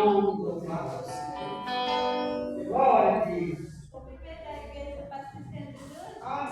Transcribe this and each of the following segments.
Glória a Deus. Amém.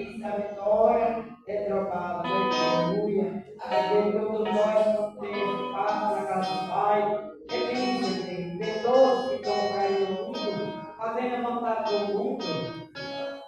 delícia, a vitória é trocada. Aleluia. Todos nós vamos ter paz na casa do Pai. É delícia, querido. Ver todos que estão por aí no mundo, fazendo a vontade do mundo.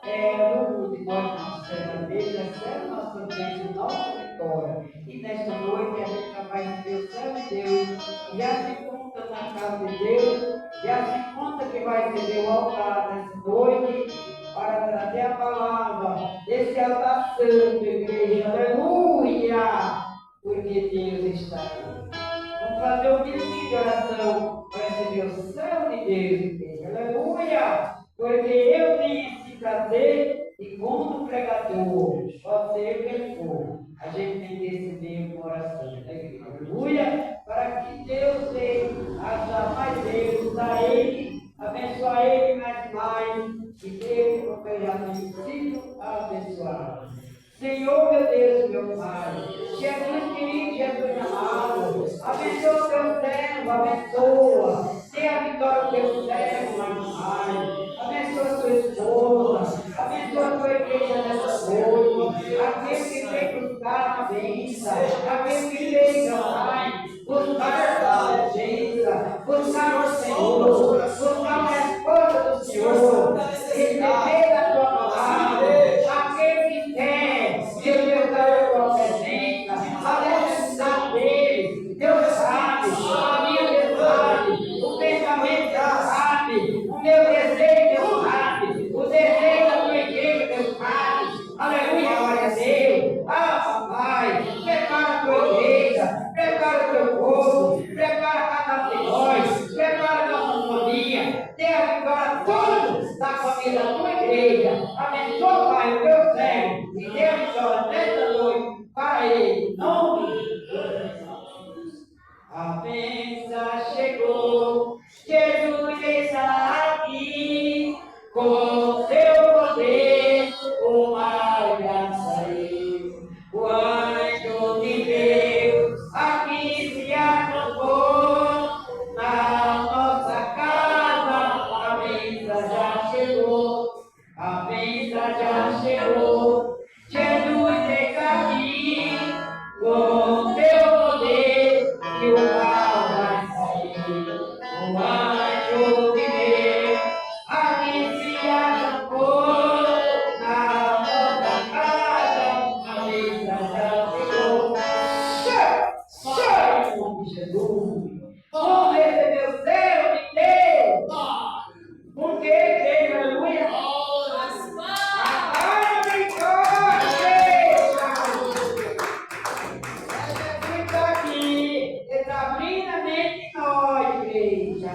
No mundo, nós recebemos a nossa bênção, nossa vitória. E nesta noite a gente já vai ver o céu de Deus. Já se conta na casa de Deus. Já se conta que vai receber o altar nessa noite para trazer a palavra desse altar santo, igreja. Aleluia! Porque Deus está aí. Vamos fazer um pedido de oração para receber o céu de Deus, igreja. Aleluia! Porque eu tenho esse prazer e como pregador, pode ser o que ele for, a gente tem que receber uma oração, né, igreja? Aleluia! Para que Deus venha ajudar mais Deus, usar ele, abençoar ele mais, e Deus, como eu já tenho sido abençoado. Senhor, meu Deus, meu Pai, Jesus querido, Jesus amado, abençoa o teu servo, abençoa, dê a vitória ao teu servo, meu Pai, abençoa a tua esposa, abençoa a tua igreja nessa noite, aquele que veio buscar a bênção, aquele que veio, meu Pai, buscar a presença, buscar o Senhor, buscar a resposta do Senhor, receber a tua palavra, aquele que quer, Deus dá a tua presença, a necessidade dele, Deus sabe, a minha Deus sabe, o pensamento Deus sabe, o meu desejo Deus sabe, o desejo da tua igreja Deus sabe, aleluia, glória a Deus, papai, prepara a tua igreja, prepara o teu povo, prepara cada um de nós, prepara a nossa família, dê a vitória a todos da família da tua igreja, abençoa, Pai, o teu servo, e dê a vitória nesta noite para ele, em nome de Jesus. A bênção chegou, Jesus está aqui, com seu poder, o mal já saiu. O anjo de Deus aqui se acamou, na nossa casa a bênção já chegou, a bênção já chegou, Jesus está aqui, com seu poder e o mal vai sair. O anjo de Deus aqui se acamou, na nossa casa a bênção já chegou. Chega, em nome de Jesus. Vamos receber o céu de Deus. Porque Deus, aleluia. A vitória. Jesus está aqui. Ele está abrindo a mente em nós, igreja.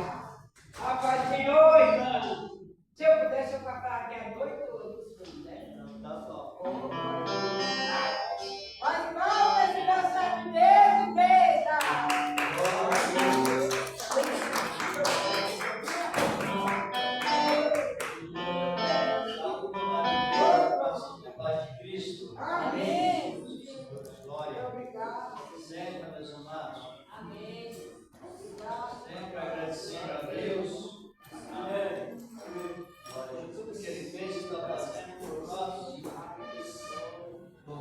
Rapaz, Senhor, irmão. Se eu pudesse, eu passar aqui a noite toda. Não, dá só. Mas palmas e dança de Deus, igreja. Paz de Cristo. Amém. Glória. Obrigado. Sempre, meus amados. Amém. Sempre agradecendo a Deus. Amém. Glória. Tudo que Ele fez está fazendo por nós.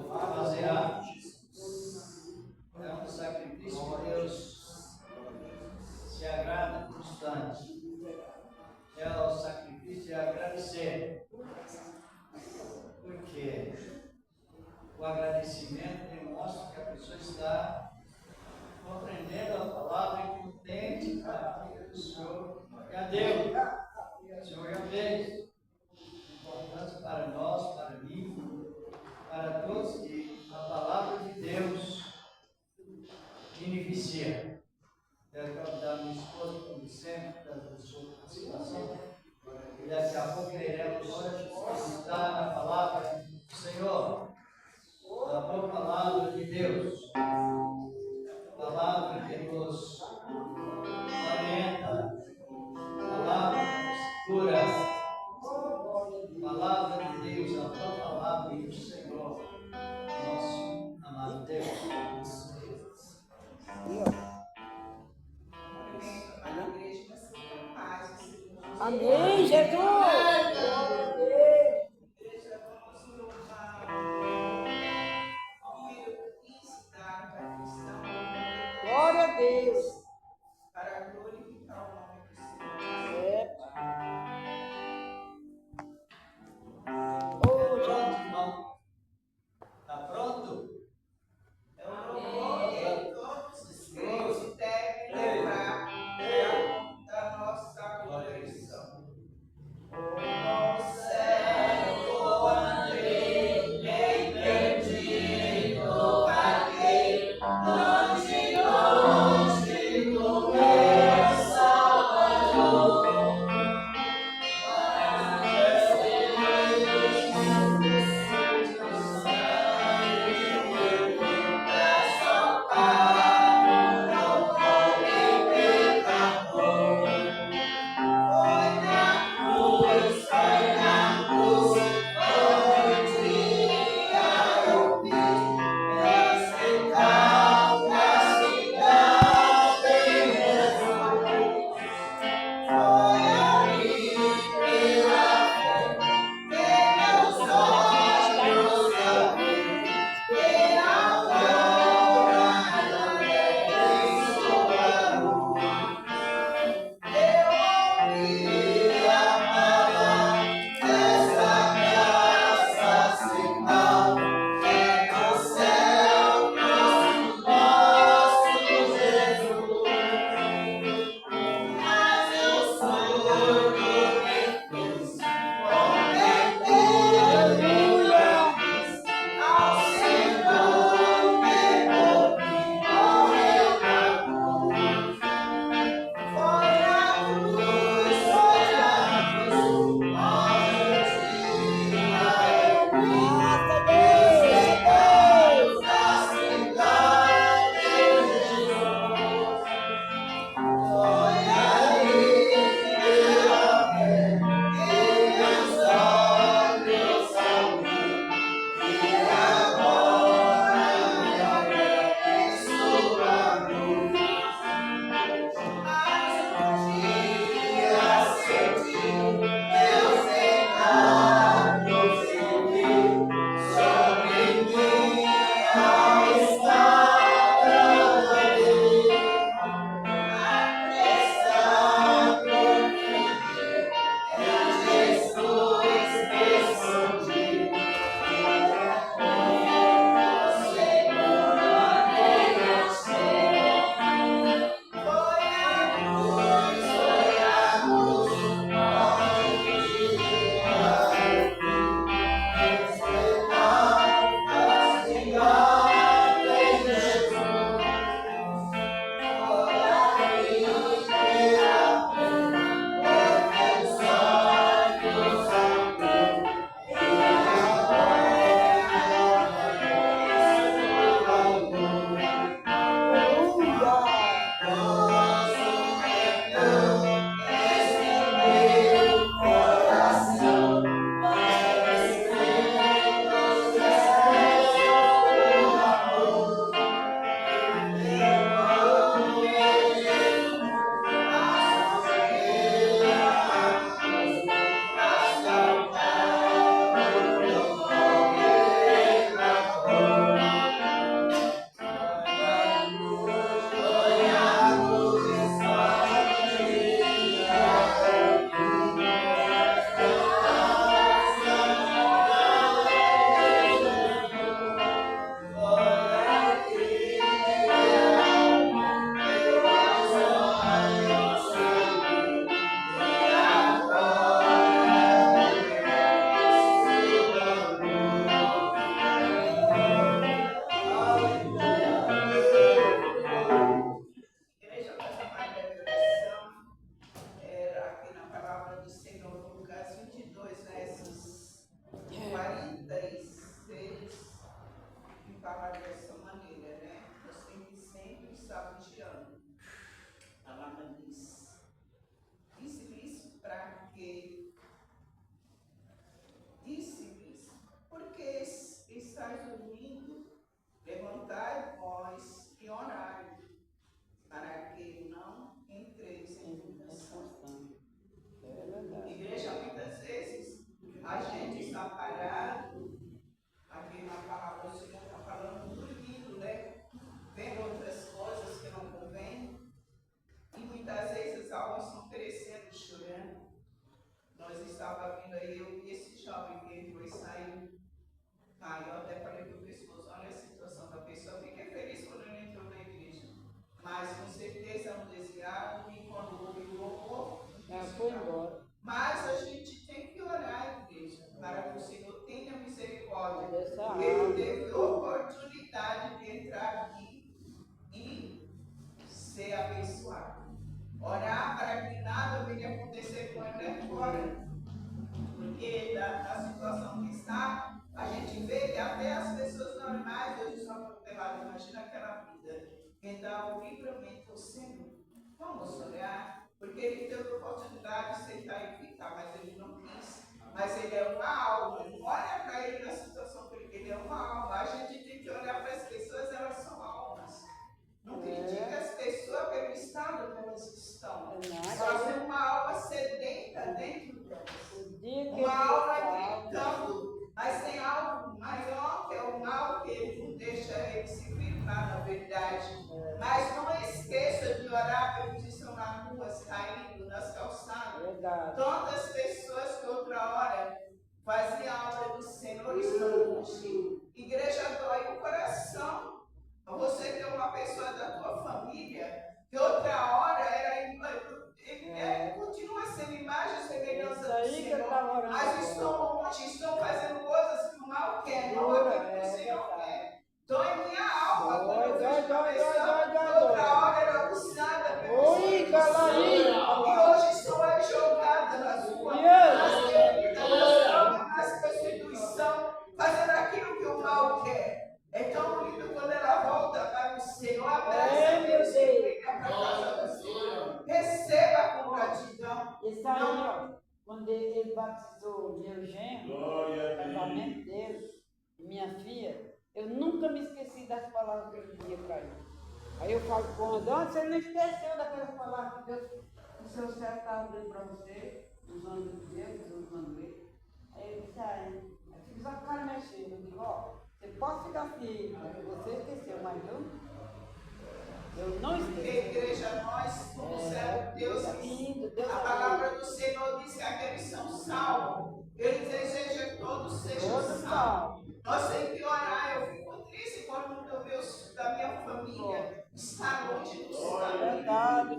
Fará. É um sacrifício que Deus se agrada constante. É o sacrifício de agradecer. Porque o agradecimento demonstra que a pessoa está compreendendo a palavra e que entende que o Senhor já deu, o Senhor já fez. Importante para nós, para mim, para todos, que a palavra de Deus beneficia. Quero convidar minha esposa, como sempre, da sua participação. E daqui a pouco iremos meditar na palavra do Senhor, a boa palavra de Deus, palavra que nos orienta, palavra que nos cura, palavra de Deus, a boa palavra do Senhor, nosso amado Deus. Amém, Jesus! Deus. Para glorificar o nome do Senhor. Oh, Pronto, Jesus. irmão? Tá pronto? É o louvor que todos os crentes devem levar da nossa congregação. O cego andei, entendido vaguei, longe, longe do meu Salvador. misericórdia. Dessa Ele alma. teve oportunidade de entrar aqui e ser abençoado. Orar para que nada venha acontecer com ele agora. Porque da situação que está, a gente vê que até as pessoas normais hoje são atropeladas. Imagina aquela vida. Então, o livramento do Senhor. Vamos olhar, porque ele teve a oportunidade de sentar e ficar, mas ele não quis. Mas ele é uma alma. Não olha para ele na situação, porque ele é uma alma. A gente tem que olhar para as pessoas, elas são almas. Não critique as pessoas pelo estado que elas estão. Elas têm uma alma sedenta dentro delas. Uma alma gritando. Mas tem algo maior que é o mal que ele não deixa ele se firmar na verdade. Mas não esqueça de orar pelos que estão nas ruas, caindo, nas calçadas. Verdade. Tantas pessoas que outra hora faziam a obra do Senhor estão longe. Igreja dói o coração. Você tem uma pessoa da tua família que outra hora continua sendo imagem e semelhança do Senhor, mas estão longe, estão fazendo coisas que o mal quer, não aquilo que o Senhor quer. Dói minha alma quando eu vejo uma pessoa que outra hora era abusada pelo Senhor e hoje estão aí jogadas nas ruas, nas prostituição, fazendo aquilo que o mal quer. É tão lindo quando ela volta para o Senhor, abraça Deus e brinca para a casa do Senhor. Receba com gratidão. Isso aí, ó, quando ele batizou meu genro, o casamento dele, minha filha, eu nunca me esqueci das palavras que ele dizia para ele. Aí eu falo com o André, você não esqueceu daquelas palavras que Deus, o seu céu estava dando para você, usando Deus, usando ele. Aí ele disse, aí fica só com a cara mexendo. Eu digo, ó, você pode ficar assim, você esqueceu, mas eu não esqueci. Porque igreja, nós, como servo de Deus, a palavra do Senhor diz que aqueles são salvos. Ele deseja que todos sejam salvos. Nós temos que orar. Eu fico triste quando eu vejo da minha família estar longe do Senhor.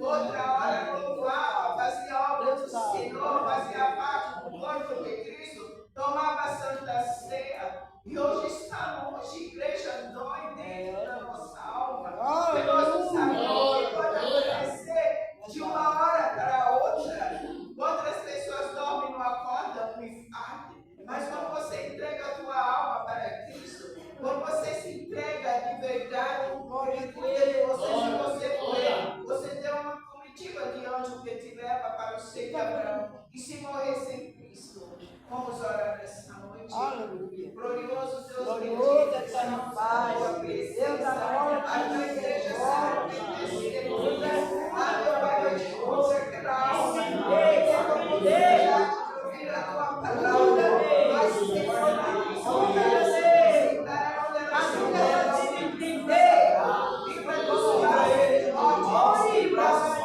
Outra hora louvava, fazia obra do Senhor, fazia parte do corpo de Cristo, tomava a Santa Ceia. E hoje está longe, igreja, dói dentro da nossa alma. Porque nós não sabemos o que pode acontecer de uma hora para outra. Outras pessoas dormem, não acordam, um infarto. Mas quando você entrega a tua alma para Cristo, quando você se entrega de verdade, Ele cuida de você, se você morrer, você tem uma comitiva de anjo que te leva para o seio de Abraão. E se morrer sem Cristo, vamos orar nessa noite. Aleluia. Glorioso Deus, Glorioso eterno Pai, Deus da glória, a tua igreja será bendecida. A tua Pai, eu te consagro a alma. Eu poder ouvir a tua palavra. Mas Senhor, e para nos dar ele norte, e para os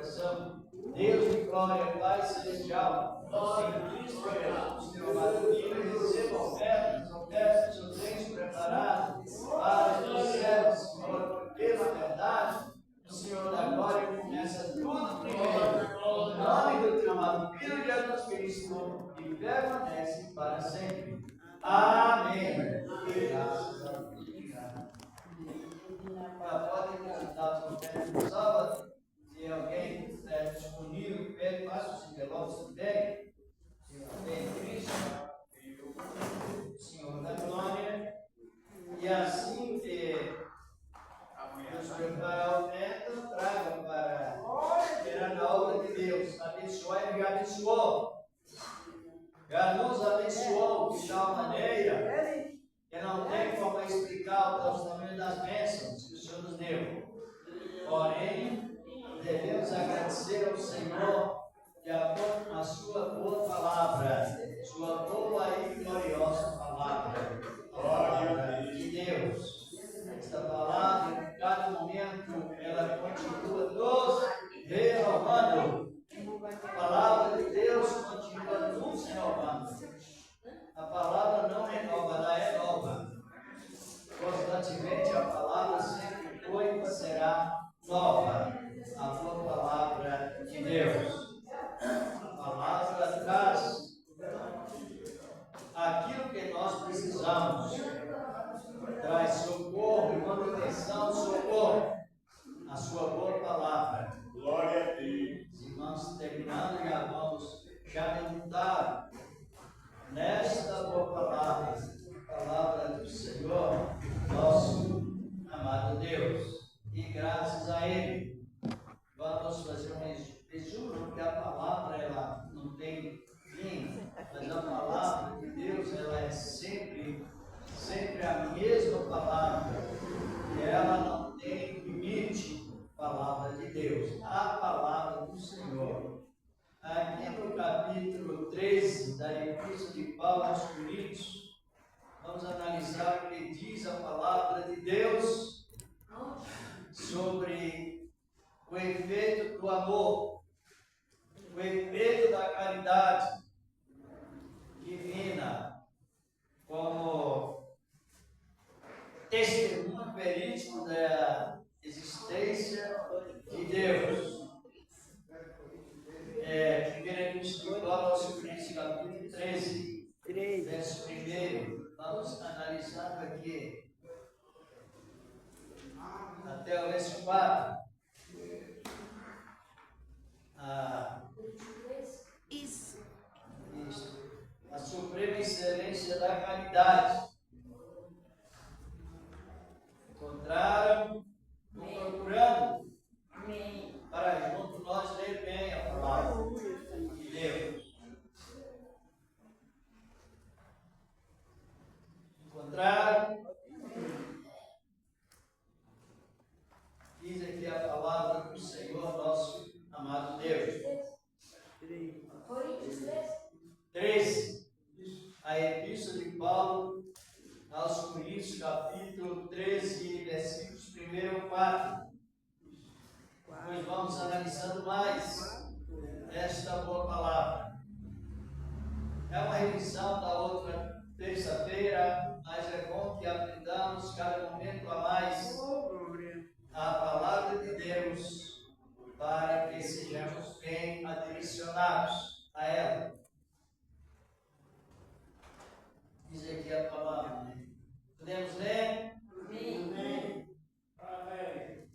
oração. Deus de glória, Pai celestial, nós em Cristo Jesus, teu amado Filho, receba ofertas, utensílios preparados para os céus, Senhor, porque na verdade o Senhor da glória começa tudo primeiro, no nome do teu amado Filho Jesus Cristo, e permanece para sempre. Amém. Graças a Deus. Podem visitar o profeta no sábado. Se alguém estiver disponível, pede, faça os envelopes também. Se tem Cristo, o Senhor da glória. E assim que Deus preparar a oferta, traga para esperar a obra de Deus. Abençoar e já abençoou. Já nos abençoou de tal maneira que não tem como explicar o tamanho das bênçãos que o Senhor nos deu. Porém, devemos agradecer ao Senhor de acordo com a sua boa palavra, sua boa e gloriosa palavra, palavra de Deus. Esta palavra, em cada momento, ela continua nos renovando. A palavra de Deus continua nos renovando. A palavra não renova, ela é nova. Constantemente a palavra sempre foi e será nova. A boa palavra de Deus. A palavra traz aquilo que nós precisamos. Traz socorro e manutenção, socorro. A sua boa palavra. Glória a Deus. Irmãos, terminando, já vamos meditar nesta boa palavra, palavra do Senhor, nosso amado Deus. E graças a Ele, vamos fazer um resumo, porque a palavra ela não tem fim, mas a palavra de Deus ela é sempre a mesma palavra, e ela não tem limite. Palavra de Deus, a palavra do Senhor. Aqui no capítulo 13 da Epístola de Paulo aos Coríntios, vamos analisar o que diz a palavra de Deus sobre o efeito do amor, o efeito da caridade divina, como testemunho verídico da existência de Deus. 1 Epístola de Paulo aos Coríntios, capítulo 13, verso 1. Vamos analisar aqui até o verso 4. Isso. A suprema excelência da caridade. Encontraram? Procurando para junto nós ler bem a palavra de Deus. Encontraram? Diz aqui a palavra do Senhor, nosso amado Deus. 13. A Epístola de Paulo aos Coríntios, capítulo 13, versículos 1 ao 4. Pois vamos analisando mais esta boa palavra. É uma revisão da outra terça-feira, mas é bom que aprendamos cada momento a mais a palavra de Deus para que sejamos bem adicionados a ela. Diz aqui a palavra, né? Podemos ler? Amém. Amém.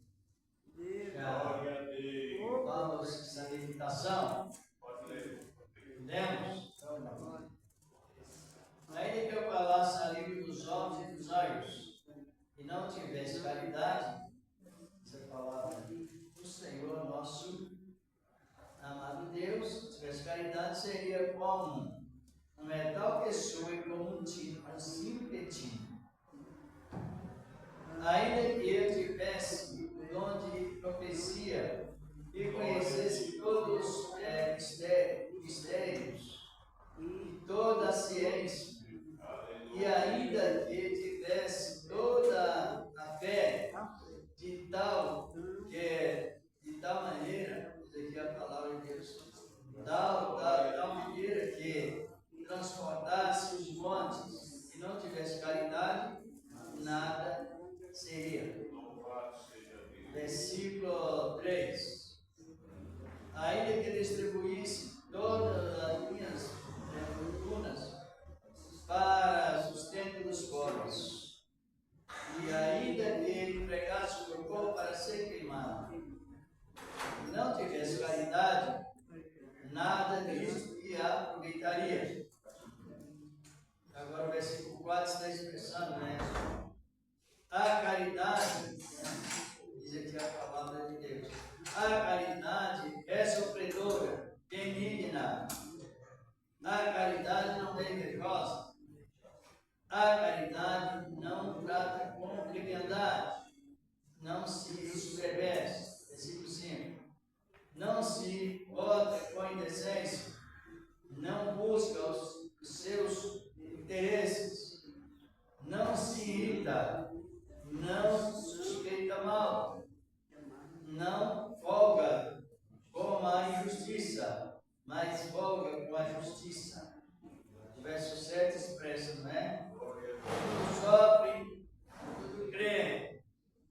Glória a Deus. Vamos essa meditação. Podemos? Ainda que eu falasse a língua dos homens e dos anjos, e não tivesse caridade, essa palavra do Senhor nosso amado Deus, se tivesse caridade, seria como um metal que soa como um tino, assim petino. Ainda que eu tivesse o dom de profecia e conhecesse todos os mistérios e toda a ciência, e ainda que tivesse toda a fé de tal maneira, seria. Louvado seja Deus. Versículo 3. Ainda que distribuísse todas as minhas fortunas para sustento dos pobres, e ainda que entregasse o meu corpo para ser queimado, e não tivesse caridade, nada disso lhe aproveitaria. Agora o versículo 4 está expressando, né? A caridade, diz aqui a palavra de Deus, a caridade é sofredora, benigna. A caridade não é invejosa. A caridade não trata com leviandade, não se soberbece. Versículo 5. Não se bota com indecência, não busca os seus interesses, não se irrita, não suspeita mal, não folga com a injustiça, mas folga com a justiça. O verso 7 expressa, não é? Tudo sofre, tudo crê,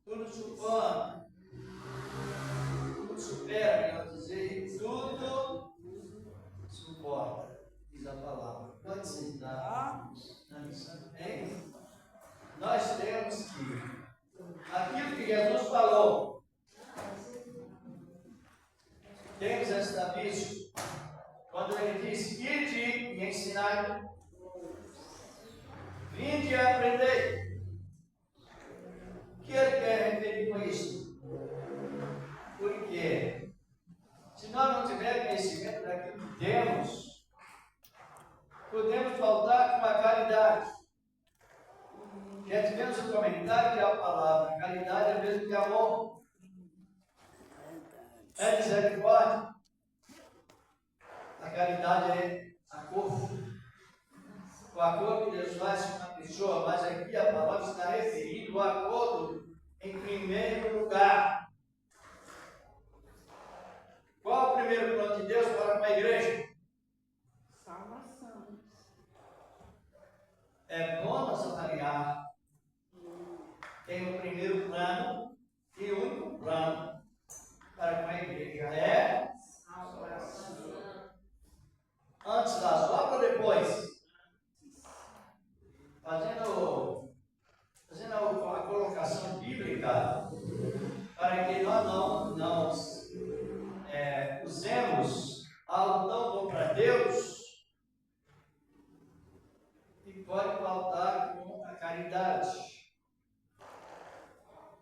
tudo suporta, tudo supera, melhor dizer, e tudo suporta, diz a palavra. Pode sentar na missão. Nós temos que, aquilo que Jesus falou, temos esta aviso, quando ele disse, ide e ensinai, vinde e aprendei. O que ele quer referir com isso? Porque se nós não tivermos conhecimento daquilo que temos, podemos faltar com a caridade. Já tivemos o comentário que a palavra caridade é mesmo que amor. É misericórdia. A caridade é acordo. O acordo que Deus faz com uma pessoa, mas aqui a palavra está referindo o acordo em primeiro lugar. Qual o primeiro plano de Deus para uma igreja? Salvação. É bom nós avaliar. Tem o primeiro plano e o único plano para uma igreja. É Salvação. antes da obra ou depois? Fazendo a colocação bíblica para que nós não usemos algo tão bom para Deus e pode faltar com a caridade.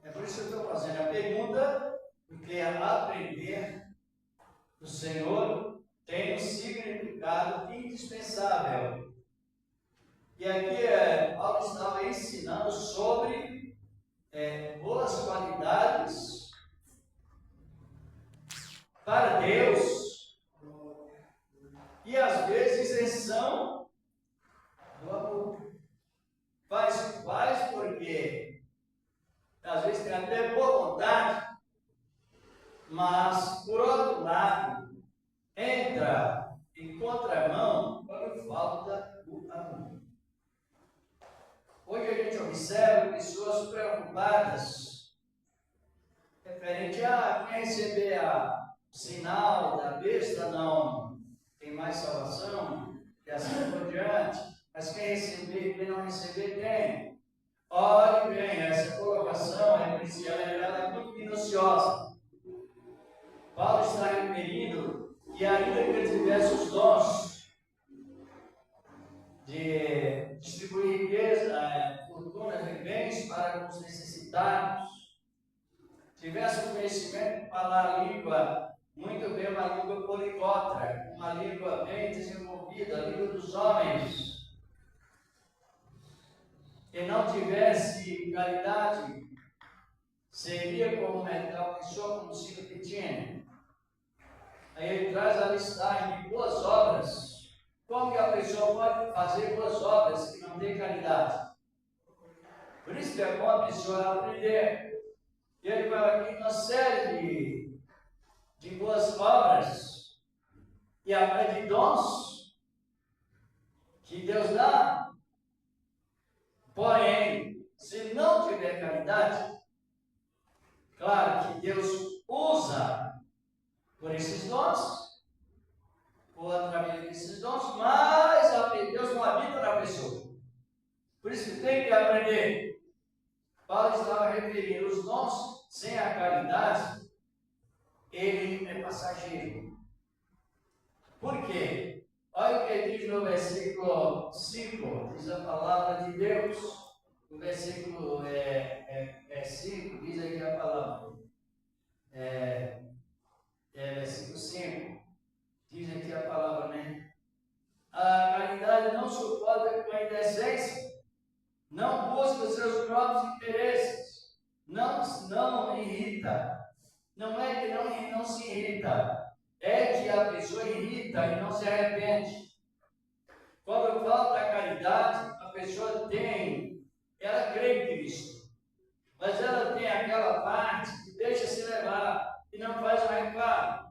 É por isso que eu estou fazendo a pergunta, porque aprender do Senhor tem um significado indispensável. E aqui Paulo estava ensinando sobre boas qualidades para Deus e às vezes isenção do amor. Faz porque às vezes tem até boa vontade, mas por outro lado entra em contramão quando falta o amor. Hoje a gente observa pessoas preocupadas referente a quem receber o sinal da besta não tem mais salvação, e assim por diante, mas quem receber, quem não receber, tem. Olhe bem, essa colocação ela é muito minuciosa. Paulo está referindo que ainda que ele tivesse os dons de distribuir riqueza, fortunas e bens para os necessitados, tivesse o conhecimento de falar a língua, muito bem, uma língua poliglota, uma língua bem desenvolvida, a língua dos homens, e não tivesse caridade, seria como uma pessoa como se repetindo. Aí ele traz a listagem de boas obras. Como que a pessoa pode fazer boas obras que não tem caridade? Por isso que é bom a pessoa aprender. E ele fala aqui uma série de boas obras e de dons que Deus dá. Porém, se não tiver caridade, caridade? Claro que Deus usa por esses dons, ou através desses dons, mas Deus não habita na pessoa. Por isso que tem que aprender. Paulo estava referindo os dons sem a caridade, ele é passageiro. Por quê? Olha o que diz no versículo 5, diz a palavra de Deus. O versículo 5, diz aqui a palavra. Versículo 5, diz aqui a palavra, né? A caridade não suporta com a indecência, não busca os seus próprios interesses, não irrita. Não é que não se irrita, é que a pessoa irrita e não se arrepende. Quando falta a caridade, a pessoa ela crê em Cristo, mas ela tem aquela parte que deixa se levar e não faz o reparo.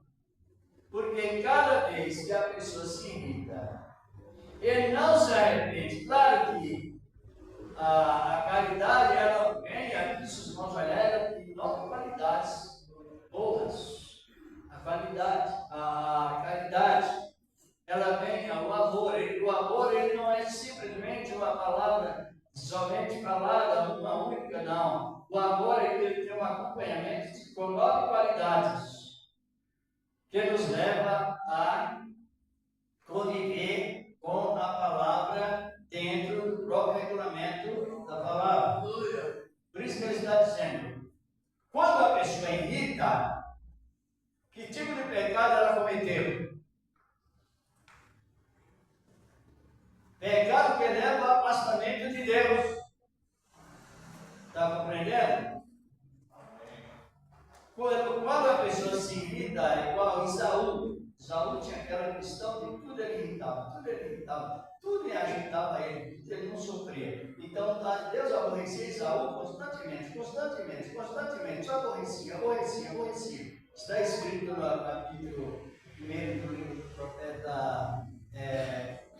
Porque cada vez que a pessoa se irrita, ele não se arrepende. Claro que a caridade, ela vem, aqui se os irmãos olharem, ela tem 9 qualidades boas. A caridade, ela vem, o amor. O amor, ele não é simplesmente uma palavra somente falada, uma única, não. O amor, ele tem um acompanhamento com 9 qualidades que nos leva a conviver com a palavra dentro do próprio regulamento da palavra. Por isso que ele está dizendo, quando a pessoa irrita, que tipo de pecado ela cometeu? Pecado que leva ao afastamento de Deus. Está compreendendo? Quando a pessoa se irrita, é igual a Isaú. Isaú tinha aquela questão de tudo ele irritava, tudo ele agitava ele não sofria. Então Deus aborrecia Isaú constantemente, só aborrecia. Está escrito no capítulo 1 do livro do profeta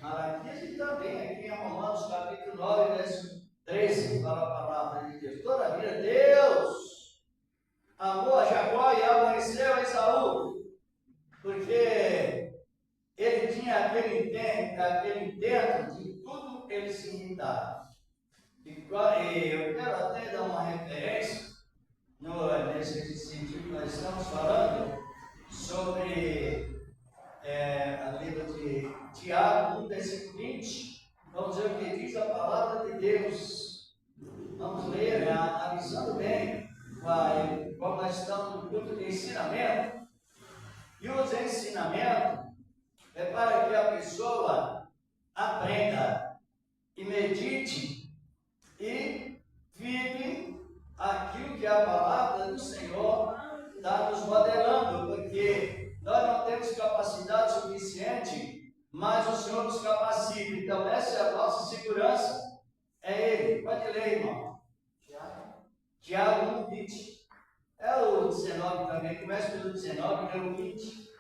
Malaquias e também aqui em Romanos capítulo 9, verso 13, fala a palavra de Deus. Todavia Deus amou a Jacó e aborreceu a Esaú, porque ele tinha aquele intento de tudo ele se irritar. E eu quero até dar uma referência nesse sentido. Nós estamos falando sobre a livro de Tiago 1, versículo 20. Vamos ver o que diz a palavra de Deus. Vamos ler, analisando bem, como nós estamos no culto de ensinamento. E os ensinamentos é para que a pessoa aprenda e medite e vive aquilo que a palavra do Senhor está nos modelando, porque nós não temos capacidade suficiente, mas o Senhor nos capacita. Então essa é a nossa segurança, é Ele. Pode ler, irmão. Tiago 1, 20. É o 19 também, começa pelo 19, é o 20.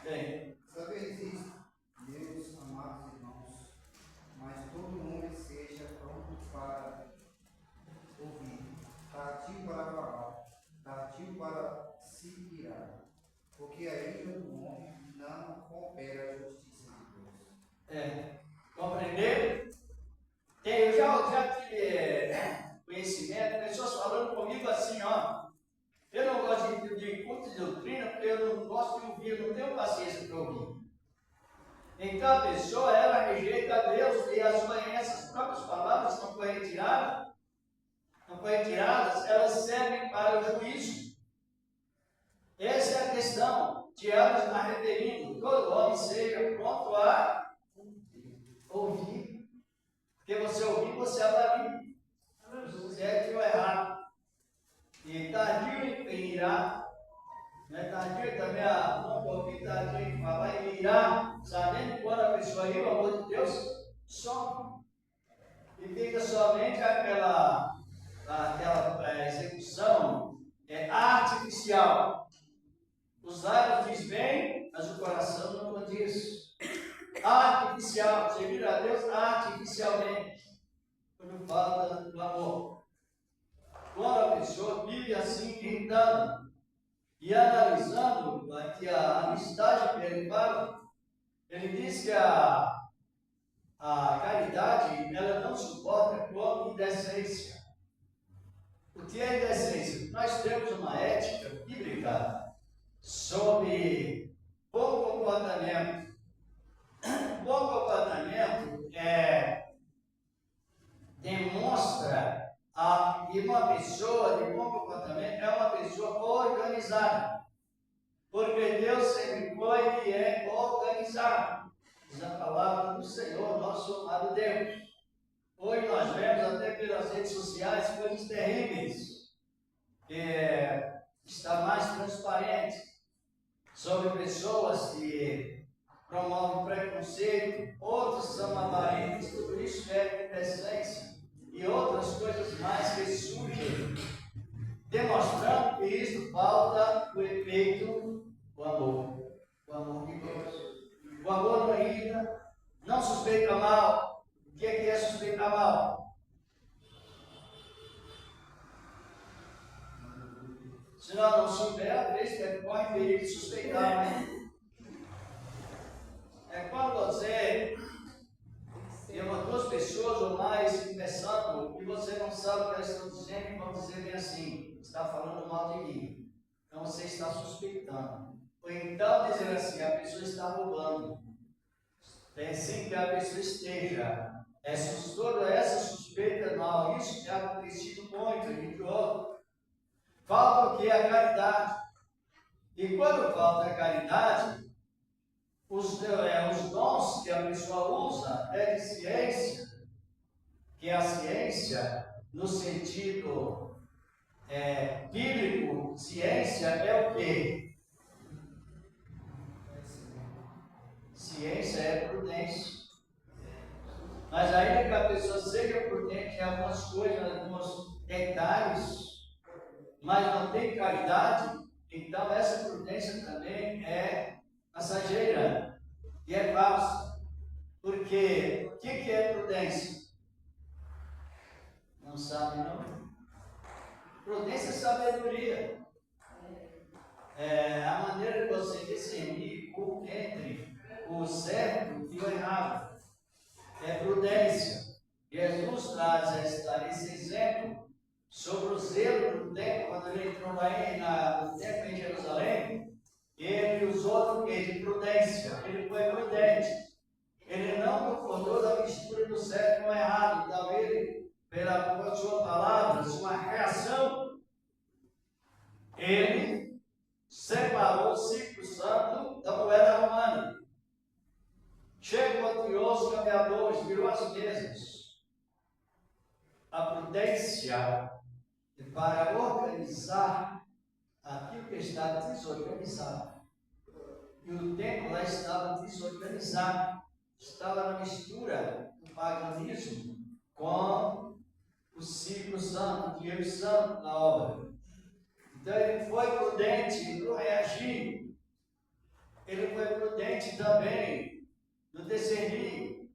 Bem. Sabeis isto, meus amados irmãos, mas todo homem seja pronto para ouvir, tardio para falar, tardio para se irar, porque a ira do homem não coopera a justiça de Deus. Compreender? Eu já tive conhecimento, pessoas falando comigo assim, ó. Eu não gosto de culto de doutrina, porque eu não gosto de ouvir, eu não tenho paciência para ouvir. Então a pessoa, ela rejeita a Deus e essas próprias palavras não foram retiradas, elas servem para o juízo. Essa é a questão. Tiago está referindo, todo homem seja pronto a ouvir. Porque você ouvir, você avalia. Certo ou errado. E tardio em irar, tardio também não ouvir, tardio em falar e irar, sabendo que quando a pessoa ira, o amor de Deus some. E fica somente aquela execução artificial. Os lábios diz bem, mas o coração não condiz. Artificial, servir a Deus artificialmente, quando falta do amor. Quando a vive assim, tentando e analisando aqui a amistade que ele fala. Ele diz que a caridade, ela não suporta com indecência. O que é indecência? Nós temos uma ética bíblica sobre bom comportamento. Bom comportamento demonstra que uma pessoa de bom comportamento é uma pessoa organizada. Porque Deus sempre foi e é organizado. Diz a palavra do Senhor, nosso amado Deus. Hoje nós vemos até pelas redes sociais coisas terríveis. Está mais transparente sobre pessoas que promovem preconceito, outros são aparentes, tudo isso é indecência e outras coisas mais que surgem, demonstrando que isso falta o efeito do amor, o amor de Deus. O amor não irrita, não suspeita mal. O que é suspeitar mal? Se nós não soubermos, às vezes corre perigo de suspeitar, né? É quando você tem duas pessoas ou mais conversando e você não sabe o que elas estão dizendo e vão dizer bem assim, está falando mal de mim. Então você está suspeitando. Ou então dizer assim, a pessoa está roubando. É assim que a pessoa esteja. Toda essa suspeita mal, isso tem acontecido muito entre outros. Falta o que? A caridade. E quando falta a caridade, os dons que a pessoa usa é de ciência, que a ciência, no sentido bíblico, ciência é o quê? Ciência é prudência. Mas ainda que a pessoa seja prudente em algumas coisas, em alguns detalhes, mas não tem caridade, então essa prudência também é passageira e é falsa. Porque o que é prudência? Não sabe, não? Prudência é sabedoria. É a maneira de você discernir entre o certo e o errado. É prudência. Jesus traz esse exemplo sobre o zelo do templo, quando ele entrou lá no templo em Jerusalém. Ele usou o que? De prudência. Ele foi prudente. Ele não concordou da mistura do certo com o errado. Então ele, pela sua palavra, sua reação, ele separou o ciclo santo da moeda romana. Chegou, tirou os cambiadores, virou as mesas. A prudência para organizar aquilo que está desorganizado. E o templo lá estava desorganizado. Estava na mistura do paganismo com o ciclo santo, o dinheiro santo na obra. Então ele foi prudente no reagir. Ele foi prudente também no discernir.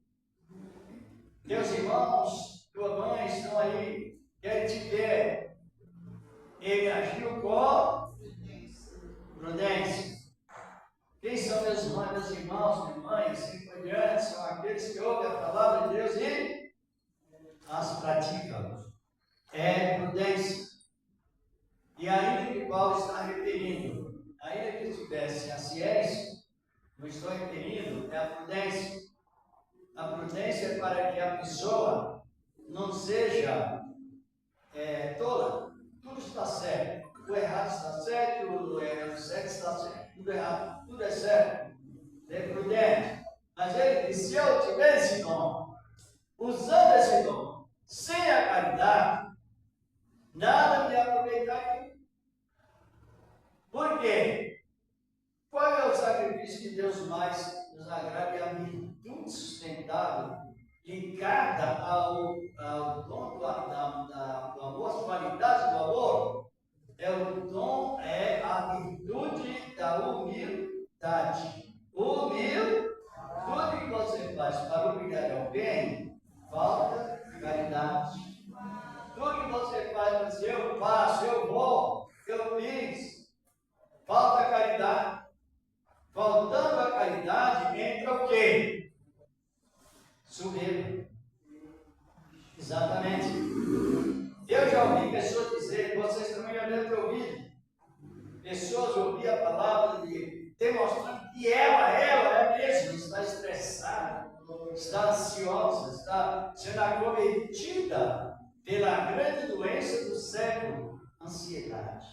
Teus irmãos, tua mãe estão aí, querem te ver. Ele agiu com prudência. Quem são meus irmãos, minhas mães, assim por diante, são aqueles que ouvem a palavra de Deus e as praticam. É prudência. E ainda que Paulo está referindo, ainda que tivesse a ciência, não estou referindo, é a prudência. A prudência é para que a pessoa não seja tola. Tudo está certo. O errado está certo, o certo está certo. Tudo errado, tudo é certo. É prudente. Mas ele disse, se eu tiver esse dom, usando esse dom, sem a caridade, nada me aproveitará. Por quê? Qual é o sacrifício que Deus mais nos agrada? É a virtude sustentável, ligada ao dom do amor, às qualidades do amor. O dom é a virtude da humildade. Humildade. Tudo que você faz para humilhar alguém, falta caridade. Tudo que você faz para dizer, eu faço, eu vou, eu fiz. Falta a caridade. Faltando a caridade, entra o quê? Soberba. Exatamente. Eu já ouvi pessoas dizer, vocês também já devem ter ouvido, pessoas ouviam a palavra de demonstrando que ela é mesmo, está estressada, está ansiosa, está sendo acometida pela grande doença do século, ansiedade.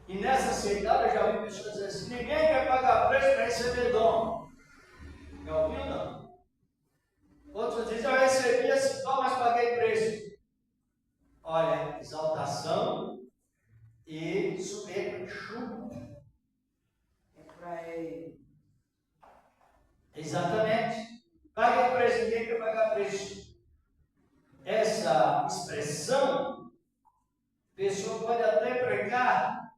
E nessa ansiedade eu já ouvi pessoas dizer assim, ninguém quer pagar preço para receber dom. Já ouviu não? Outros dizem, eu recebi esse dom, mas paguei preço. Olha, exaltação e soberba, chuva. É para ele. Exatamente. Paguei preço, ninguém quer pagar preço. Essa expressão, a pessoa pode até pregar,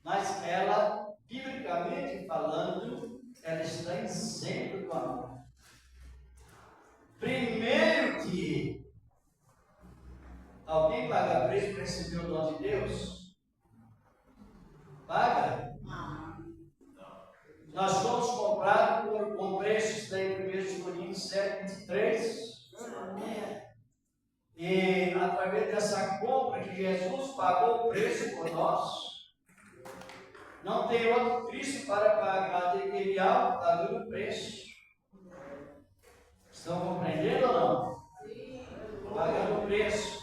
mas ela, biblicamente falando, ela está isenta do amor. Primeiro que alguém paga preço para receber o dom de Deus? Paga? Nós fomos comprados com preço, está em 1 Coríntios 7, 23. E através dessa compra que Jesus pagou o preço por nós, não tem outro Cristo para pagar aquele alto, pagando o preço. Estão compreendendo ou não? Pagando o preço.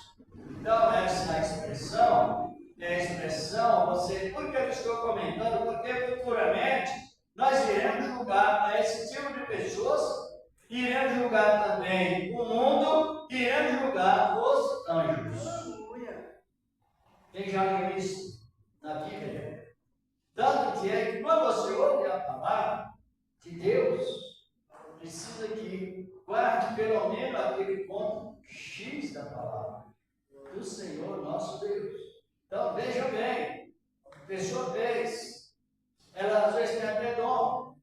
Então, essa expressão é a expressão, por que eu estou comentando? Porque futuramente nós iremos julgar a esse tipo de pessoas, iremos julgar também o mundo, iremos julgar os anjos. Quem já leu isso na Bíblia? Tanto que é que quando você ouve a palavra de Deus, precisa que guarde pelo menos aquele ponto X da palavra do Senhor nosso Deus. Então veja bem, a pessoa fez, ela às vezes tem até dom,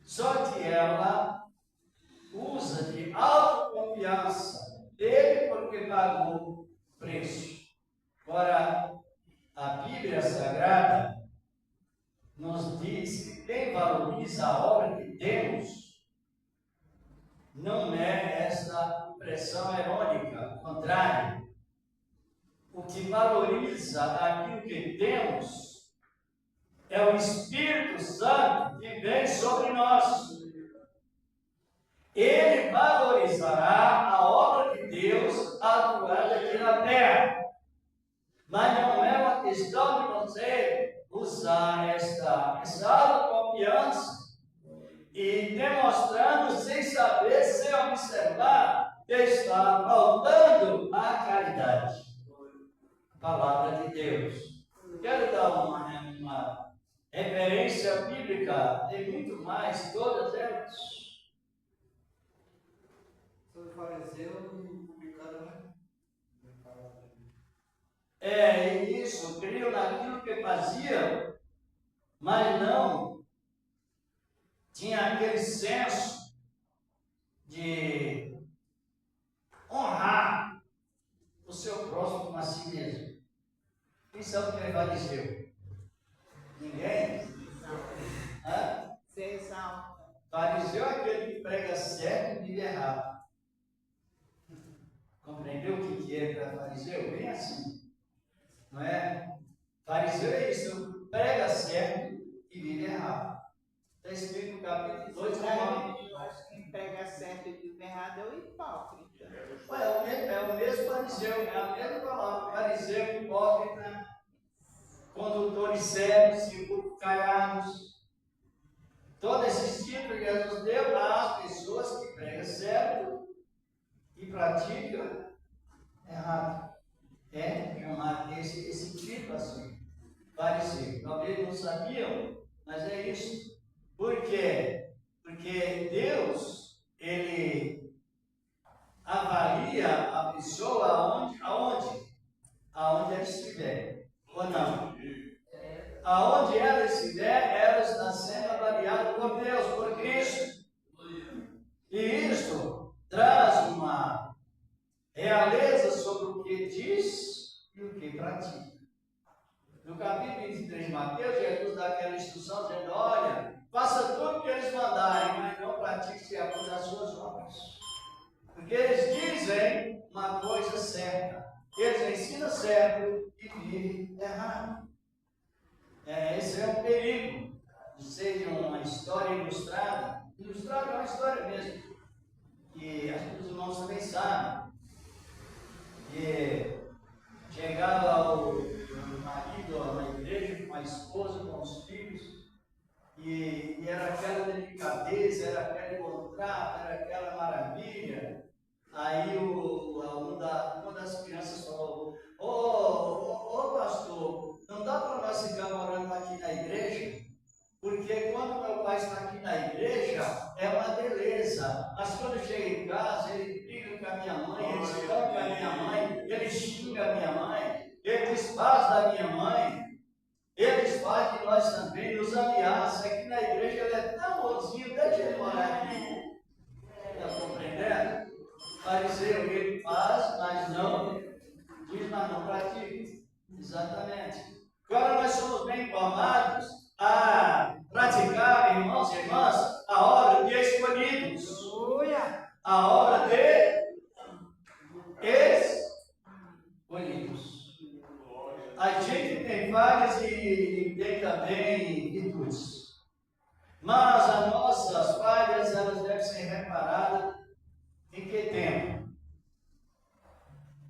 só que ela usa de autoconfiança dele porque pagou preço. Ora, a Bíblia Sagrada nos diz que quem valoriza a obra que temos não é essa impressão erônica, ao contrário. O que valoriza aquilo que temos é o Espírito Santo que vem sobre nós. Ele valorizará a obra de Deus atuando aqui na terra. Mas não é uma questão de você usar essa autoconfiança e demonstrando sem saber, sem observar, que está faltando a caridade. Palavra de Deus. Quero dar uma referência bíblica, tem muito mais, todas elas. Sobre o fariseu e publicano, né? É isso, criam naquilo que faziam, mas não tinha aquele senso de honrar o seu próximo como a si mesmo. Quem sabe o que é fariseu? Ninguém? Hã? Ser exalta. Fariseu é aquele que prega certo e vive errado. Compreendeu o que é para fariseu? Bem assim. Não é? Fariseu é isso, prega certo e vive errado. Está escrito no capítulo 2, Eu acho que quem prega certo e vive errado é o hipócrita. É o mesmo fariseu, é a mesma palavra. Fariseu, hipócrita, condutores sérios, sepulcros caiados. Todos esses títulos Jesus deu às pessoas que pregam certo e praticam errado. É chamar esse tipo assim, fariseu. Talvez não sabiam, mas é isso. Por quê? Porque Deus, Ele avalia a pessoa aonde ela estiver, ou não. Aonde ela estiver, ela está sendo avaliada por Deus, por Cristo. E isto traz uma realeza sobre o que diz e o que pratica. No capítulo 23 de Mateus, Jesus dá aquela instrução dizendo: olha, faça tudo o que eles mandarem, mas não pratique segundo as suas obras. Porque eles dizem uma coisa certa, eles ensinam certo e vivem errado. Esse é um perigo de ser uma história ilustrada. Ilustrada é uma história mesmo, que acho que os irmãos também sabem. Que chegava o marido na igreja com a esposa, com os filhos, e era aquela delicadeza, era aquele contrato, era aquela maravilha. Aí uma das crianças falou: ô pastor, não dá para nós ficar morando aqui na igreja? Porque quando meu pai está aqui na igreja, é uma beleza. Mas quando chega em casa, ele briga com a minha mãe, ele espanca a minha mãe, ele xinga a minha mãe, ele desfaz da minha mãe, ele desfaz de nós também, nos ameaça. Aqui na igreja ele é tão bonzinho, deixa ele morar aqui. Está compreendendo? Fariseu, ele faz, mas não diz, mas não pratica. Exatamente. Agora nós somos bem informados a praticar, irmãos e irmãs, a obra de escolhidos. A obra de escolhidos. A gente tem falhas e tem também virtudes. Mas as nossas falhas, elas devem ser reparadas em que tempo?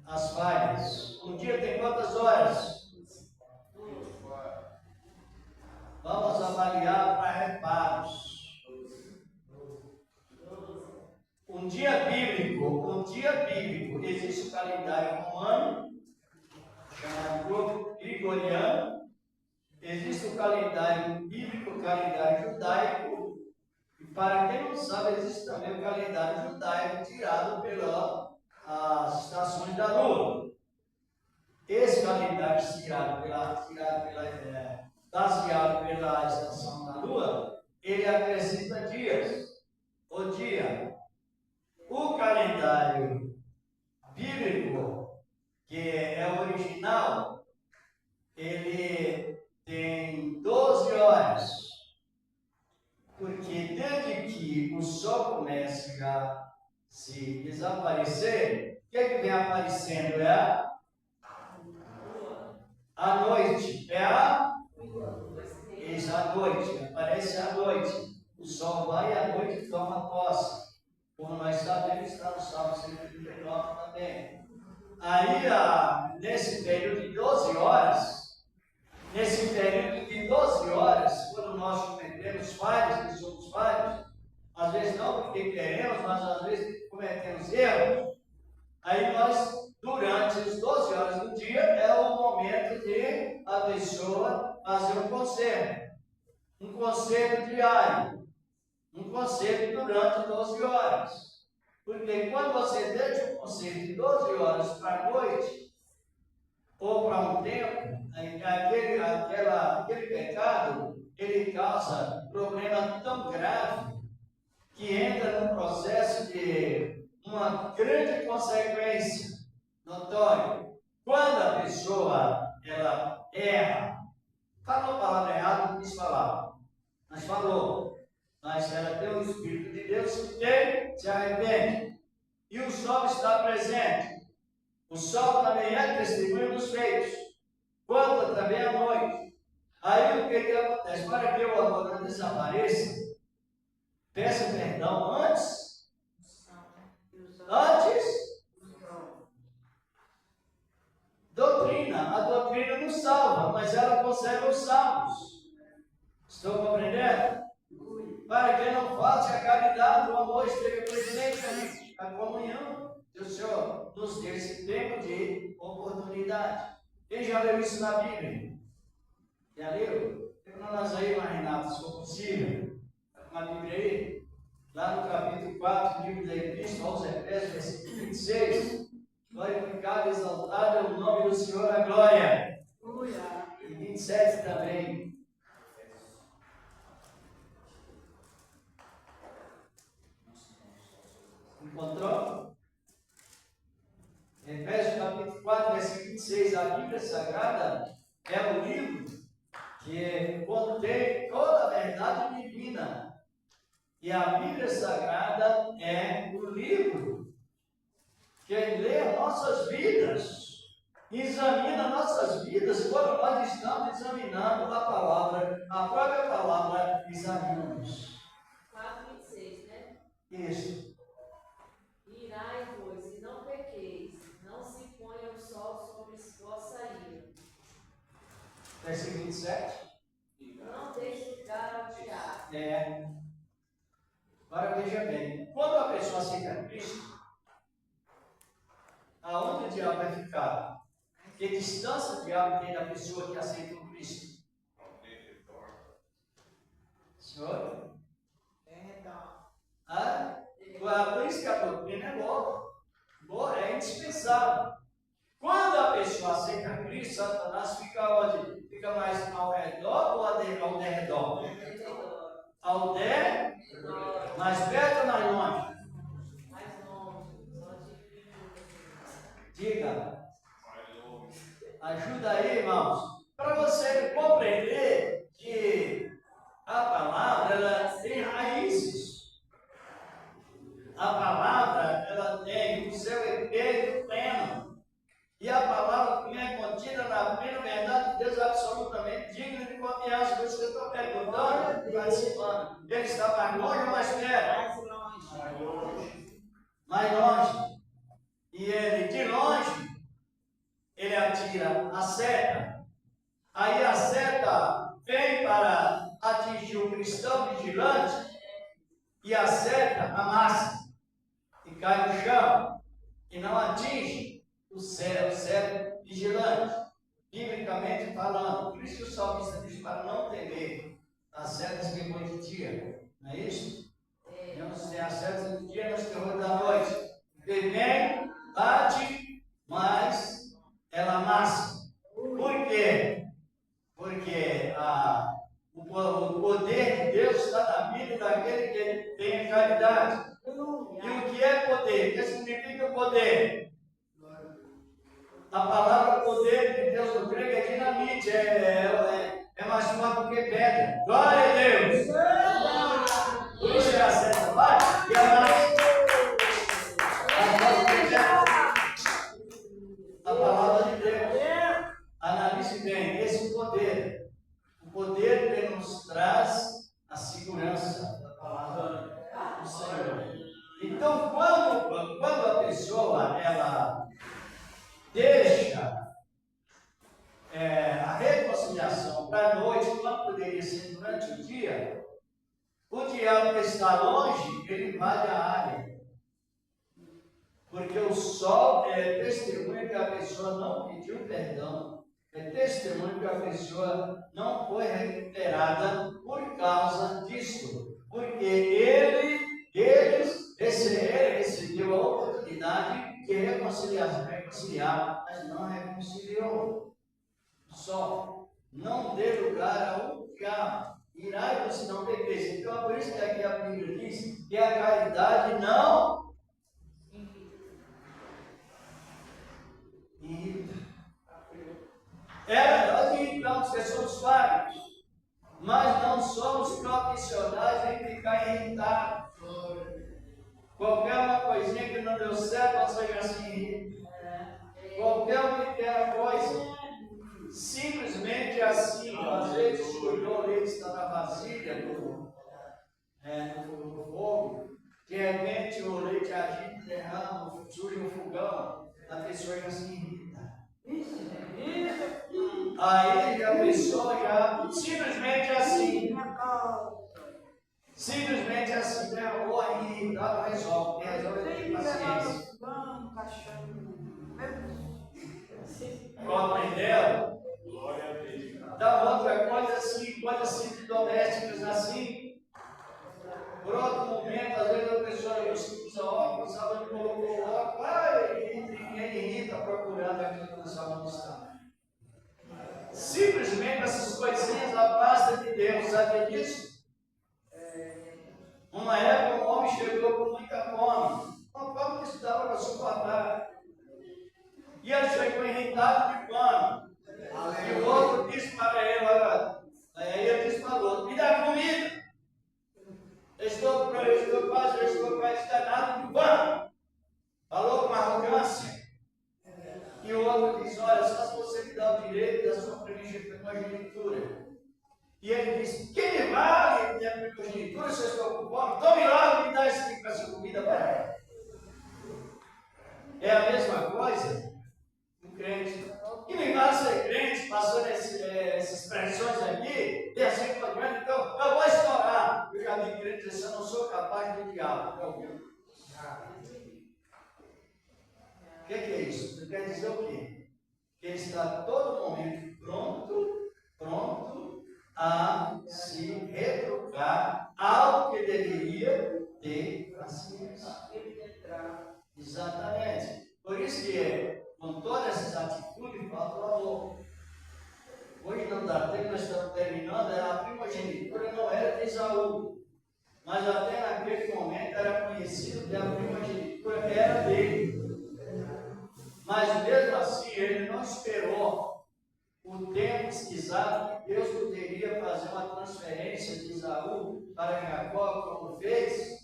As falhas. Um dia tem quantas horas? Vamos avaliar para reparos. Um dia bíblico, existe o calendário romano, chamado gregoriano, existe o calendário bíblico, o calendário judaico, e para quem não sabe, existe também o calendário judaico tirado pelas estações da lua. Esse calendário baseado pela estação da lua, ele acrescenta dias. O calendário bíblico, que é o original, ele tem 12 horas. Porque desde que o sol começa a se desaparecer, o que é que vem aparecendo? É a noite. Isso, a noite. Aparece a noite. O sol vai e a noite toma posse. Como nós sabemos, está no Salmo 139 também. Aí, nesse período de 12 horas, quando nós cometemos falhas, que somos falhos, às vezes não porque queremos, mas às vezes cometemos erros, aí nós, durante as 12 horas do dia, é o momento de a pessoa fazer um concerto diário, um concerto durante 12 horas. Porque quando você deixa um concerto de 12 horas para a noite, ou para um tempo, aquele pecado, ele causa problema tão grave que entra num processo de uma grande consequência notória. Quando a pessoa ela erra, falou a palavra errada, não quis falar, mas falou, mas ela tem o Espírito de Deus, se arrepende, e o sol está presente. O sol também é testemunho dos feitos, quando também à noite. Aí o que acontece? Para que o amor não desapareça, peça perdão antes. Doutrina. A doutrina não salva, mas ela conserva os salvos. Estou compreendendo? Para que não falte a caridade, o amor esteja presente, a comunhão do Senhor nos dê esse tempo de oportunidade. Quem já leu isso na Bíblia? Já leu? Tem para nós aí, Renato, se for possível. Está com a Bíblia aí? Lá no capítulo 4, livro da Epístola aos Efésios, versículo 26. Glorificado e exaltado é o nome do Senhor, a glória. E 27 também. Encontrou? Efésios capítulo 4, versículo 26, a Bíblia Sagrada é o livro que contém toda a verdade divina. E a Bíblia Sagrada é o livro que lê nossas vidas, examina nossas vidas quando nós estamos examinando a palavra, a própria palavra examina-nos. 4:26, né? Isso. Irai-vos e não pequeis, não se ponha o sol sobre vossa ira. Versículo 27. Não deixe lugar ao diabo. Agora veja bem, quando a pessoa aceita Cristo, aonde o diabo vai ficar? Que distância o diabo tem da pessoa que aceita o Cristo? Senhor? Por isso que a doutrina é boa, é indispensável. Quando a pessoa aceita Cristo, Satanás fica onde? Fica mais ao redor ou ao derredor? Ao derredor. Mais perto ou mais longe? Mais longe. Diga. Ajuda aí, irmãos. Para você compreender que a palavra ela tem raízes. A palavra ela tem o seu efeito pleno. E a palavra que é contida na plena verdade de Deus absolutamente digna de confiança. Por isso que eu estou perguntando, participando. Ele está mais longe ou mais perto? Mais longe. Mais longe. E ele, de longe, ele atira a seta. Aí a seta vem para atingir o cristão vigilante e a seta amassa e cai no chão e não atinge o cérebro vigilante, biblicamente falando. Por isso que o salmista diz para não temer as setas que vão de dia, não é isso? Não se tem as setas do dia, nos terrores da noite. Porque vem, bate, mas ela amassa. Por quê? Porque o poder de Deus está na vida daquele que tem caridade. E o que é poder? O que significa poder? A palavra poder de Deus no grego é dinamite, é mais forte do que pedra. Glória a Deus! Por isso é a seta bate e a palavra de Deus. Analise bem esse poder. O poder que nos traz a segurança da palavra do Senhor. Então, quando a pessoa ela deixa a reconciliação para a noite, quando poderia ser durante o dia, o diabo que está longe, ele invade a área. Porque o sol é testemunho que a pessoa não pediu perdão. É testemunho que a pessoa não foi recuperada por causa disso. Porque ele recebeu a oportunidade de reconciliar, mas não reconciliou. Só não dê lugar ao diabo. Irai-vos se não pequeis. Então é por isso que aqui a Bíblia diz que a caridade não irrita. Nós irritamos, porque somos falhos, mas não somos profissionais em ficar irritados. Qualquer uma coisinha que não deu certo, você já se irrita. Qualquer uma pequena coisa, simplesmente assim, às vezes o leite está na vasilha no fogo, de repente o leite agita, derrama, surge um fogão, a pessoa já se irrita. Aí a pessoa já simplesmente assim, derrubou e nada resolve ter paciência. Compreendeu? Então, outra coisa assim, coisas simples domésticas assim. Por outro momento, às vezes a pessoa usa óculos, sabe, colocou óculos, ninguém irrita procurando aquilo que não sabe onde está. Simplesmente essas coisinhas afastam de Deus, sabe disso? Uma época, um homem chegou com muita fome, uma fome que se dava para suportar. E ele chegou irritado de pano. E o outro disse para ele, olha, aí ele disse para o outro, me dá comida. Eu estou quase danado de pano. Falou com arrogância. E o outro diz, olha, só se você me dá o direito da sua primogenitura. E ele disse, quem me vale minha primogenitura se eu estou com fome? Tome logo e me dá essa comida para ela. É a mesma coisa do crente. Que me vale ser crente, passou essas pressões aqui, e assim por diante, então eu vou estourar. Eu já vi crente dizer, eu não sou capaz do diabo. O que é isso? Quer dizer o quê? Que ele está a todo momento pronto a se retrucar algo que deveria ter paciência. Exatamente. Por isso que, com todas essas atitudes, falta o amor. Hoje não dá tempo, nós estamos terminando, a primogenitura não era de Esaú. Mas até naquele momento era conhecido que a primogenitura era dele. Mas mesmo assim, ele não esperou o tempo exato que Deus poderia fazer uma transferência de Esaú para Jacó, como fez.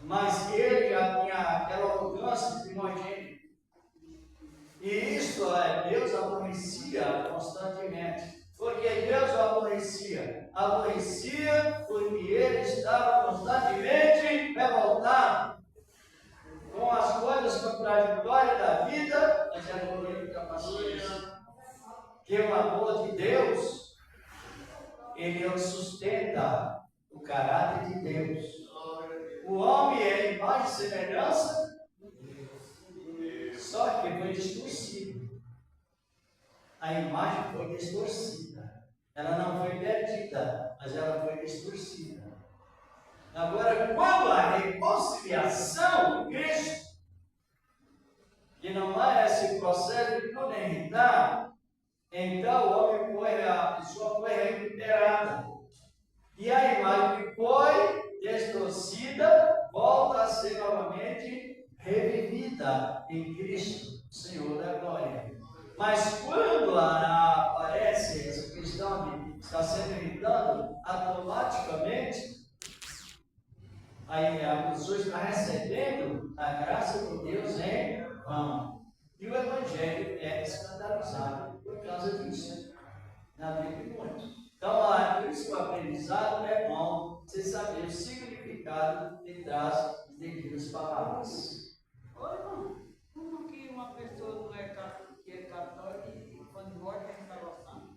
Mas ele já tinha aquela arrogância de primogênito. E isso Deus aborrecia constantemente. Porque Deus o aborrecia. Aborrecia porque ele estava constantemente revoltado com as coisas contraditórias da vida, mas é bonito que a paciência. Que o amor de Deus, ele sustenta o caráter de Deus. O homem é imagem e semelhança, só que foi distorcido. A imagem foi distorcida. Ela não foi perdida, mas ela foi distorcida. Agora, quando a reconciliação de Cristo, que não há esse processo de tudo irritar, então o homem a pessoa foi recuperada. E a imagem que foi distorcida volta a ser novamente revivida em Cristo, Senhor da glória. Mas quando aparece essa questão de estar sendo irritado, automaticamente a pessoa está recebendo a graça de Deus em vão. E o Evangelho é escandalizado por causa disso, na vida de muitos. Então, por isso que o aprendizado é bom você saber o significado de trás das devidas palavras. Oi, irmão, como que uma pessoa não é católica e quando morre tem salvação?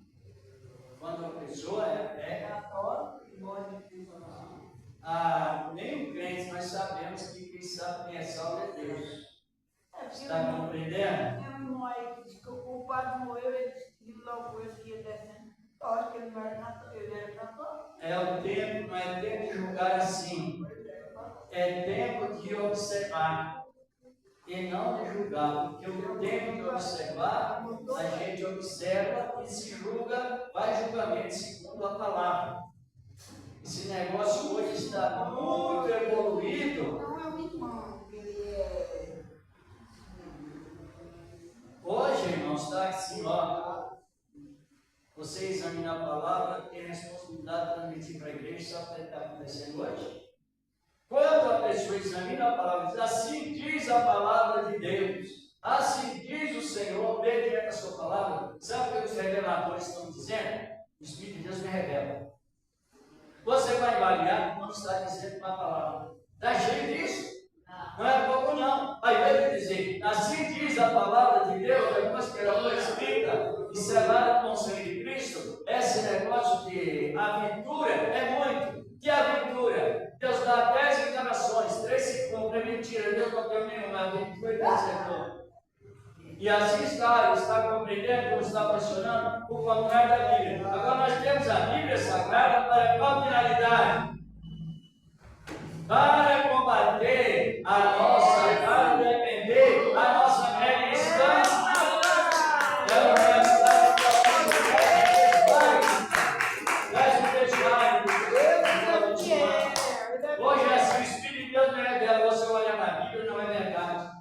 Quando a pessoa é católica e morre tem salvação? Nem o crente nós sabemos que quem sabe quem é salvo é Deus. Está compreendendo? Tem um irmão aí que diz que o padre morreu, ele viu logo com ele que ia descendo. Eu acho que ele não era católico, ele era católico. É o tempo, não é tempo de julgar assim. É tempo de observar e não de julgar. Porque o tempo de observar, a gente observa e se julga, faz julgamento segundo a palavra. Esse negócio hoje está muito evoluído. Não é um irmão, ele é. Hoje, irmãos, está assim, ó. Você examina a palavra, tem a responsabilidade de transmitir para a igreja, sabe o que está acontecendo hoje? Quando a pessoa examina a palavra, diz, assim diz a palavra de Deus, assim diz o Senhor, mediante a sua palavra, sabe o que os reveladores estão dizendo? O Espírito de Deus me revela. Você vai avaliar quando está dizendo uma palavra. Está cheio disso? Não é pouco não. Aí ele dizer, assim diz a palavra de Deus, depois que ela foi escrita e selada com o sangue de Cristo, esse negócio de aventura é muito. Que aventura? Deus dá 10 enganações, 3 se cumprem, é mentira, Deus não deu nenhuma, a aventura e acertou. E assim está compreendendo como está funcionando o contrário da Bíblia. Agora nós temos a Bíblia Sagrada para qual finalidade? Para combater para defender a nossa fé cristã. Hoje, assim, o Espírito de Deus me revela, você olha na Bíblia, não é verdade.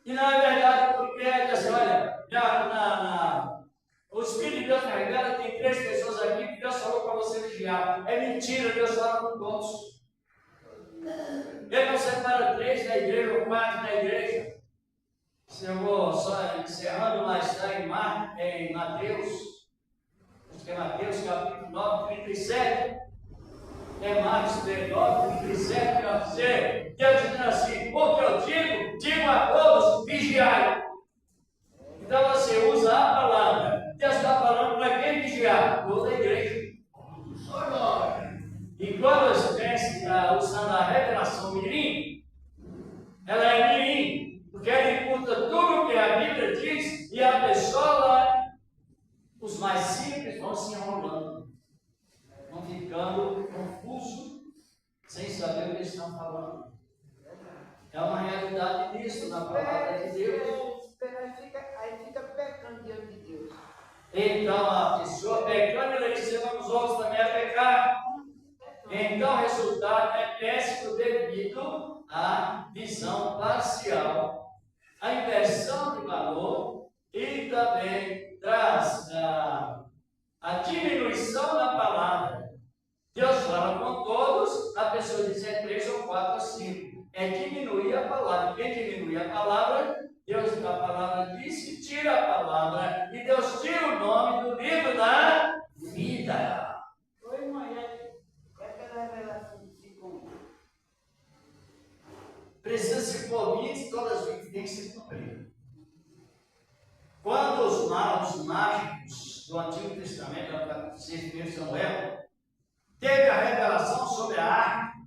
E não é verdade, porque assim, olha, o Espírito de Deus me revela que tem 3 pessoas aqui que Deus falou para você vigiar. É mentira, Deus fala com todos. Ele não separa 3 na igreja ou 4 na igreja. Se eu vou só encerrando, mas está em Mateus, acho que é Mateus capítulo 9, 37. É Marcos 9, 37, para dizer, Deus dizendo assim, o que eu digo a todos, vigiai. Então você usa a palavra. Deus está falando para quem vigiar? Toda a igreja. E quando você pensa usando a revelação mirim, ela é mirim, porque ela imputa tudo o que a Bíblia diz e a pessoa, os mais simples, vão se enrolando, vão ficando confusos, sem saber o que eles estão falando. É uma realidade nisso, na palavra de Deus. Aí fica pecando diante de Deus. Então a pessoa pecando, ela ensina os outros também a pecar. Então o resultado é péssimo devido à visão parcial, à inversão de valor e também traz a diminuição da palavra. Deus fala com todos, a pessoa diz 3 ou 4 ou 5. É diminuir a palavra. Quem diminui a palavra, Deus da palavra disse, tira a palavra. E Deus tira o nome do livro da vida. Oi, mãe, é pela revelação de segundo. Precisa se cumprir, todas as vidas têm que se cumprir. Quando os mágicos do Antigo Testamento, no capítulo 6 de Samuel, teve a revelação sobre a arca,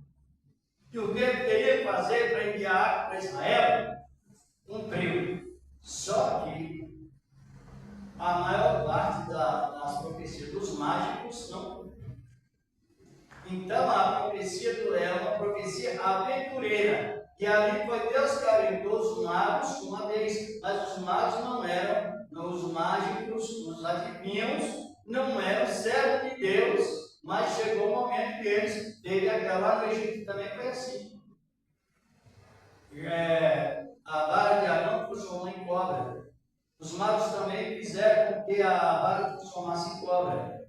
que o que ele teria que fazer para enviar a arca para Israel, cumpriu. Só que a maior parte das profecias dos mágicos não cumpriu. Então a profecia do Léo é uma profecia aventureira. E ali foi Deus que orientou os magos uma vez, mas os magos não eram, os mágicos, os adivinhos, não eram servos de Deus. Mas chegou o momento que eles, teve aquela no Egito também foi assim. A vara de Arão transformou em cobra. Os magos também fizeram com que a vara transformasse em cobra.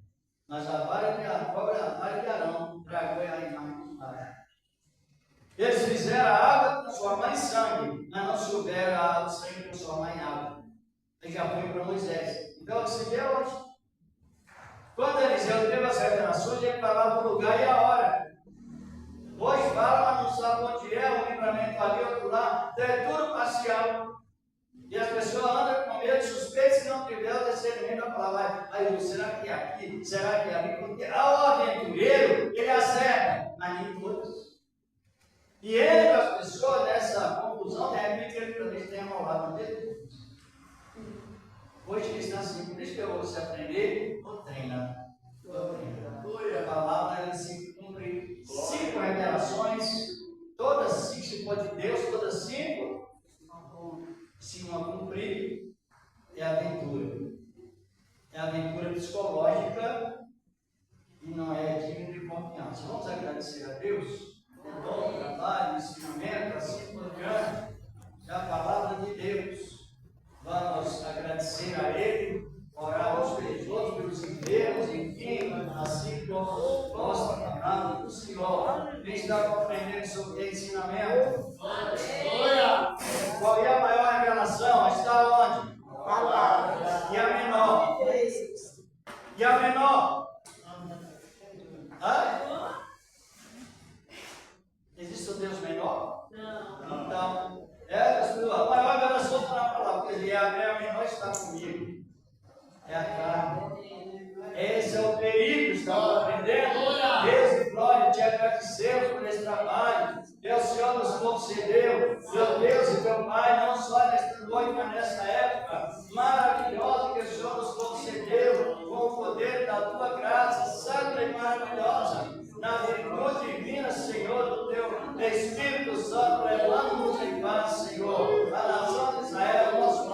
Mas a vara de Arão tragou a imagem dos magos. Eles fizeram a água transformar em sangue, mas não souberam o sangue transformar em água. Aí já foi para Moisés. Então, você vê hoje. Quando Eliseu teve as revelações, ele falava o lugar e a hora. Hoje fala, mas não sabe onde é, um livramento ali, outro lá. Então é tudo parcial. E as pessoas andam com medo, suspeito, se não tiver o discernimento da palavra. Aí, será que é aqui? Será que é ali? Porque ao aventureiro, ele acerta, mas nem todos. E ele, as pessoas, nessa confusão, de repente, ele também tem enrolado no dedo. Hoje ele está assim, por isso que eu vou se aprender, ou treina. A palavra ela se cumpre 5 revelações, todas 5 se pode de Deus, todas 5, se uma cumprir, é aventura. É aventura psicológica e não é digno de confiança. Vamos agradecer a Deus por todo o trabalho, ensinamento, assim por diante, da palavra de Deus. Vamos agradecer a Ele, orar uns pelos outros, pelos enfermos, enfim, assim como nós trabalhamos do Senhor. Quem está compreendendo sobre o ensinamento? Qual é a maior revelação? Está onde? E a menor? E a menor? Existe um Deus menor? Não. Então, a maior revelação está na palavra, porque ele é a menor está comigo. É a carne. Esse é o perigo, está compreendendo? Deus e glória, te agradecemos por esse trabalho. Deus, Senhor, nos concedeu, meu Deus e meu Pai, não só nesta noite, mas nessa época maravilhosa que o Senhor nos concedeu, com o poder da tua graça, santa e maravilhosa, na virtude divina, Senhor, do teu Espírito Santo, levando-nos em paz, Senhor, a nação de Israel, nosso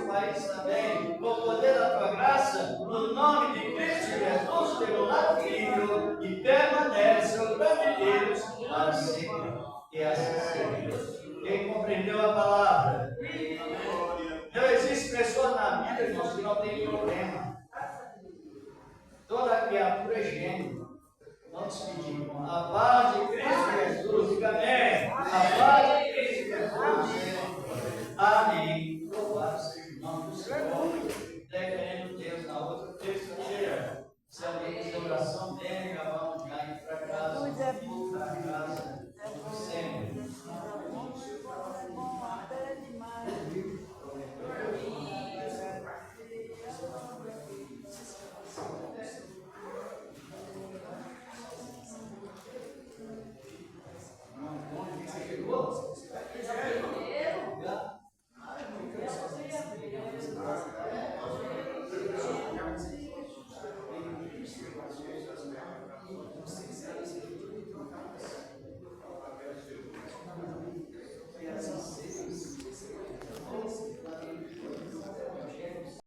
país também, com o poder da tua graça, no nome de Cristo Jesus, teu lado Filho, e permanece o grande Deus para sempre. E assim seja. Quem compreendeu a palavra? demais.